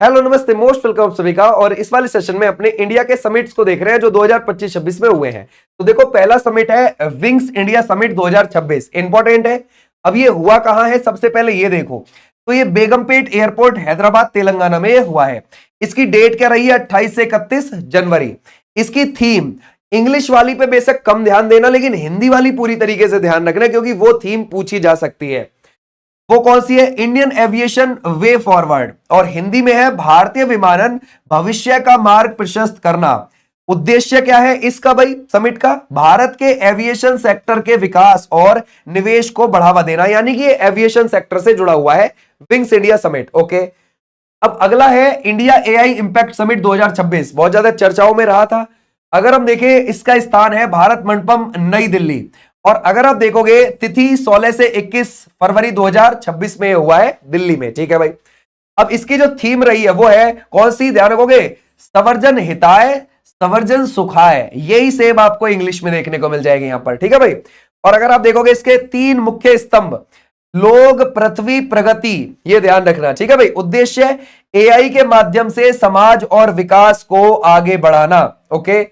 Hello नमस्ते, most welcome सभी का। और इस वाले सेशन में अपने इंडिया के समिट्स को देख रहे हैं जो 2025-26 में हुए हैं। तो देखो, पहला समिट है विंग्स इंडिया समिट 2026, इंपॉर्टेंट है। अब ये हुआ कहां है, सबसे पहले ये देखो। तो ये बेगमपेट एयरपोर्ट हैदराबाद तेलंगाना में ये हुआ है। इसकी डेट क्या रही है, 28 से 31 जनवरी। इसकी थीम इंग्लिश वाली पे बेशक कम ध्यान देना, लेकिन हिंदी वाली पूरी तरीके से ध्यान रखना, क्योंकि वो थीम पूछी जा सकती है। वो कौन सी है, इंडियन एविएशन वे फॉरवर्ड, और हिंदी में है भारतीय विमानन भविष्य का मार्ग प्रशस्त करना। उद्देश्य क्या है इसका भाई, समिट का, भारत के एविएशन सेक्टर के विकास और निवेश को बढ़ावा देना, यानी कि ये एविएशन सेक्टर से जुड़ा हुआ है विंग्स इंडिया समिट। ओके, अब अगला है इंडिया एआई इंपैक्ट समिट 2026, बहुत ज्यादा चर्चाओं में रहा था। अगर हम देखें, इसका स्थान है भारत मंडपम नई दिल्ली, और अगर आप देखोगे तिथि 16 से 21 फरवरी 2026 में हुआ है दिल्ली में। ठीक है भाई। अब इसकी जो थीम रही है वो है कौन सी, ध्यान रखोगे, संवर्जन हिताय संवर्जन सुखाय। यही सेम आपको इंग्लिश में देखने को मिल जाएगी यहां पर। ठीक है भाई। और अगर आप देखोगे इसके 3 मुख्य स्तंभ, लोग पृथ्वी प्रगति, ये ध्यान रखना। ठीक है भाई। उद्देश्य एआई के माध्यम से समाज और विकास को आगे बढ़ाना। ओके,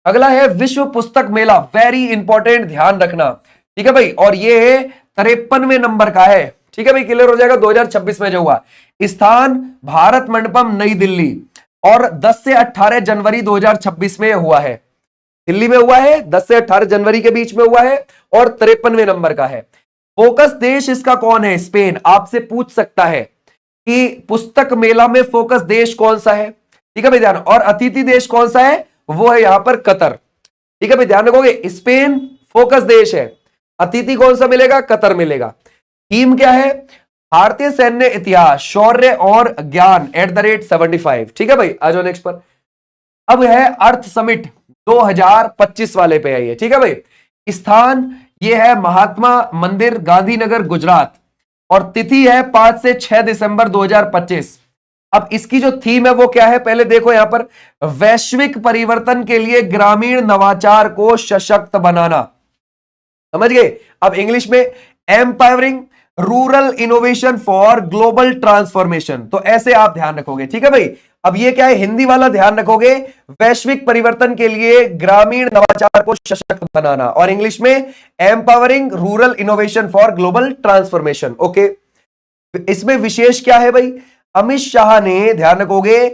अगला है विश्व पुस्तक मेला, वेरी इंपॉर्टेंट, ध्यान रखना। ठीक है भाई। और ये 53वें नंबर का है। ठीक है भाई, क्लियर हो जाएगा। 2026 में जो हुआ, स्थान भारत मंडपम नई दिल्ली, और 10 से 18 जनवरी 2026 में हुआ है। दिल्ली में हुआ है, 10 से 18 जनवरी के बीच में हुआ है, और 53वें नंबर का है। फोकस देश इसका कौन है, स्पेन। आपसे पूछ सकता है कि पुस्तक मेला में फोकस देश कौन सा है। ठीक है भाई, ध्यान। और अतिथि देश कौन सा है, वो है यहां पर कतर। ठीक है भाई, ध्यान रखोगे, स्पेन फोकस देश है, अतिथि कौन सा मिलेगा, कतर मिलेगा। थीम क्या है, भारतीय सैन्य इतिहास, शौर्य और ज्ञान @75। ठीक है भाई, आ जाओ नेक्स्ट पर। अब है अर्थ समिट 2025 वाले पे है ये। ठीक है भाई। स्थान ये है महात्मा मंदिर, गांधीनगर, गुजरात, और तिथि है 5 से 6 दिसंबर 2025। अब इसकी जो थीम है वो क्या है, पहले देखो यहां पर, वैश्विक परिवर्तन के लिए ग्रामीण नवाचार को सशक्त बनाना। समझ गए। अब इंग्लिश में empowering rural innovation for global transformation. तो ऐसे आप ध्यान रखोगे। ठीक है भाई। अब ये क्या है, हिंदी वाला ध्यान रखोगे, वैश्विक परिवर्तन के लिए ग्रामीण नवाचार को सशक्त बनाना, और इंग्लिश में empowering rural innovation for global transformation. Okay, इसमें विशेष क्या है भाई, अमित शाह ने, ध्यान रखोगे,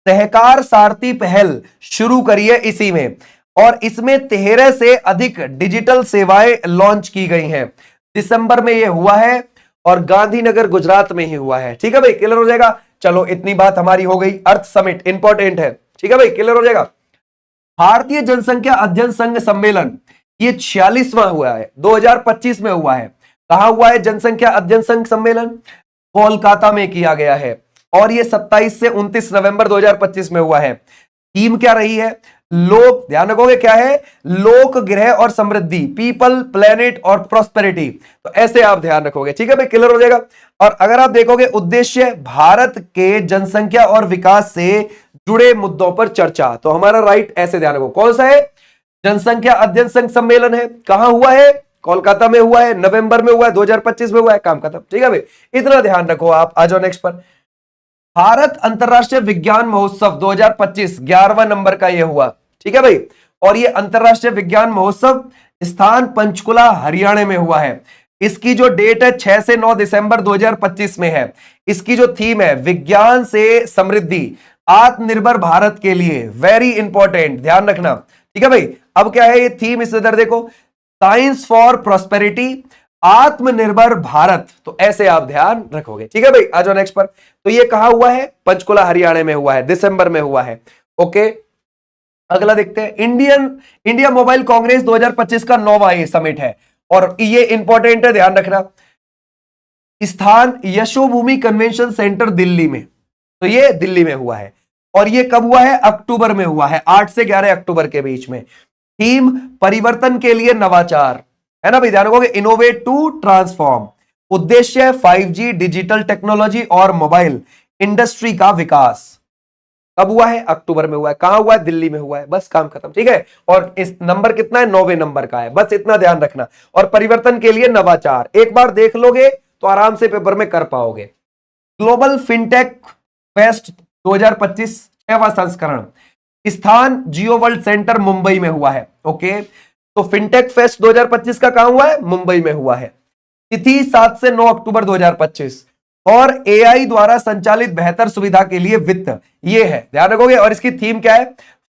सहकार सारथी पहल शुरू करी है इसी में, और इसमें 13 से अधिक डिजिटल सेवाएं लॉन्च की गई हैं। दिसंबर में यह हुआ है, और गांधीनगर गुजरात में ही हुआ है। ठीक है भाई, क्लियर हो जाएगा। चलो, इतनी बात हमारी हो गई। अर्थ समिट इंपॉर्टेंट है। ठीक है भाई, क्लियर हो जाएगा। भारतीय जनसंख्या अध्ययन संघ सम्मेलन, ये 46वां हुआ है, 2025 में हुआ है। कहां हुआ है जनसंख्या अध्ययन संघ सम्मेलन, कोलकाता में किया गया है, और ये 27 से 29 नवंबर 2025 में हुआ है। थीम क्या रही है, लोक, ध्यान रखोगे क्या है, लोक, गृह और समृद्धि, पीपल, प्लेनेट और प्रोस्पेरिटी। तो ऐसे आप ध्यान रखोगे। ठीक है भाई, क्लियर हो जाएगा। और अगर आप देखोगे, उद्देश्य भारत के जनसंख्या और विकास से जुड़े मुद्दों पर चर्चा। तो हमारा राइट ऐसे ध्यान रखो, कौन सा है, जनसंख्या अध्ययन संघ सम्मेलन है। कहां हुआ है, कोलकाता में हुआ है, नवंबर में हुआ है, 2025 में हुआ है, काम खत्म। ठीक है भाई, इतना ध्यान रखो आप। आ जाओ नेक्स्ट पर। भारत अंतरराष्ट्रीय विज्ञान महोत्सव 2025, 11वां नंबर का यह हुआ। ठीक है भाई। और यह अंतरराष्ट्रीय विज्ञान महोत्सव स्थान पंचकुला हरियाणा में हुआ है। इसकी जो डेट है 6 से 9 दिसंबर 2025 में है। इसकी जो थीम है, विज्ञान से समृद्धि, आत्मनिर्भर भारत के लिए, वेरी इंपॉर्टेंट, ध्यान रखना। ठीक है भाई। अब क्या है ये थीम, इस इधर देखो, साइंस फॉर प्रॉस्पेरिटी, आत्मनिर्भर भारत। तो ऐसे आप ध्यान रखोगे। ठीक है भाई, आ जाओ नेक्स्ट पर। तो ये कहां हुआ है, पंचकुला हरियाणा में हुआ है, दिसंबर में हुआ है। ओके, अगला देखते हैं, इंडिया मोबाइल कांग्रेस 2025 का 9वां ये समिट है, और ये इंपॉर्टेंट है, ध्यान रखना। स्थान यशोभूमि कन्वेंशन सेंटर दिल्ली में। तो ये दिल्ली में हुआ है, और ये कब हुआ है, अक्टूबर में हुआ है, 8 से 11 अक्टूबर के बीच में। थीम परिवर्तन के लिए नवाचार, है ना भाई, ध्यान रखोगे, इनोवेट टू ट्रांसफॉर्म। उद्देश्य 5G, डिजिटल टेक्नोलॉजी और मोबाइल इंडस्ट्री का विकास। कब हुआ है, अक्टूबर में हुआ है। कहां हुआ है, दिल्ली में हुआ है, बस काम खत्म। ठीक है। और इस नंबर कितना है, 9वें नंबर का है, बस इतना ध्यान रखना। और परिवर्तन के लिए नवाचार, एक बार देख लोगे तो आराम से पेपर में कर पाओगे। ग्लोबल फिनटेक फेस्ट 2025 6वां संस्करण। स्थान जियो वर्ल्ड सेंटर मुंबई में हुआ है। ओके, तो फिनटेक फेस्ट 2025 का कहां हुआ है? मुंबई में हुआ है। तिथि 7 से 9 अक्टूबर 2025। और एआई द्वारा संचालित बेहतर सुविधा के लिए वित्त, ये है, ध्यान रखोगे। और इसकी थीम क्या है?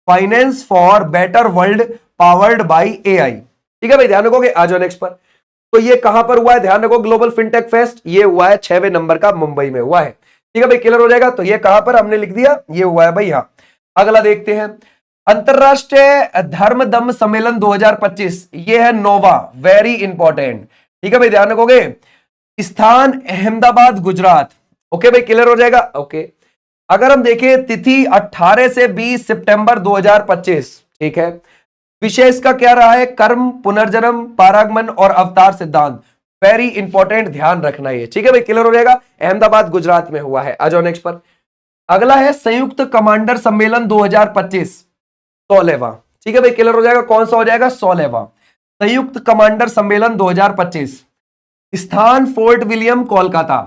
Finance for better world powered by AI. ठीक है भाई, ध्यान रखोगे। आ जाओ नेक्स्ट पर। तो ये कहां पर हुआ है? ध्यान रखो, ग्लोबल फिनटेक फेस्ट ये हुआ है 6वें नंबर का, मुंबई में हुआ है। ठीक है भाई, क्लियर हो जाएगा। तो ये कहां पर हमने लिख दिया? ये हुआ है भाई यहां। अगला देखते हैं, अंतरराष्ट्रीय धर्म दम सम्मेलन 2025, ये है नोवा, वेरी इंपॉर्टेंट। ठीक है भाई, ध्यान रखोगे। स्थान अहमदाबाद, गुजरात। ओके भाई, क्लियर हो जाएगा। ओके, अगर हम देखें तिथि 18 से 20 सितंबर 2025। ठीक है, विषय इसका क्या रहा है? कर्म, पुनर्जन्म, पारागमन और अवतार सिद्धांत। वेरी इंपॉर्टेंट, ध्यान रखना ये। ठीक है भाई, क्लियर हो जाएगा। अहमदाबाद, गुजरात में हुआ है। आ जाओ नेक्स्ट पर। अगला है संयुक्त कमांडर सम्मेलन 2025, 16वां। ठीक है भाई, क्लियर हो जाएगा। कौन सा हो जाएगा? 16वां संयुक्त कमांडर सम्मेलन 2025। स्थान फोर्ट विलियम, कोलकाता।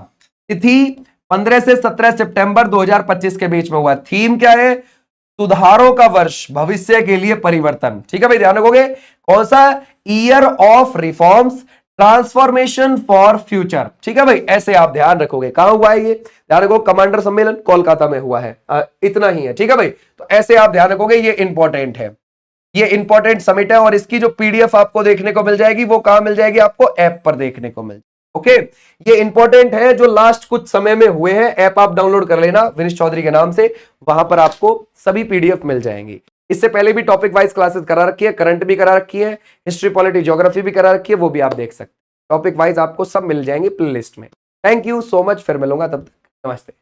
तिथि 15 से 17 सितंबर 2025 के बीच में हुआ। थीम क्या है? सुधारों का वर्ष, भविष्य के लिए परिवर्तन। ठीक है भाई, ध्यान रखोगे। कौन सा? Year of reforms, transformation for future. ठीक है भाई, ऐसे आप ध्यान रखोगे। कहां हुआ है ये? ध्यान रखो, कमांडर सम्मेलन कोलकाता में हुआ है। इतना ही है। ठीक है भाई, तो ऐसे आप ध्यान रखोगे, ये इंपॉर्टेंट है। ये इंपॉर्टेंट समिट है और इसकी जो पीडीएफ आपको देखने को मिल जाएगी वो कहां मिल जाएगी? आपको ऐप पर देखने को मिल जाएगी। ओके, ये इंपॉर्टेंट है, जो लास्ट कुछ समय में हुए हैं। ऐप आप डाउनलोड कर लेना विनीश चौधरी के नाम से, वहां पर आपको सभी पीडीएफ मिल जाएंगी। इससे पहले भी टॉपिक वाइज क्लासेस करा रखी है, करंट भी करा रखी है, हिस्ट्री, पॉलिटी, ज्योग्राफी भी करा रखी है, वो भी आप देख सकते हैं। टॉपिक वाइज आपको सब मिल जाएंगे प्लेलिस्ट में। थैंक यू सो मच, फिर मिलूंगा, तब तक नमस्ते।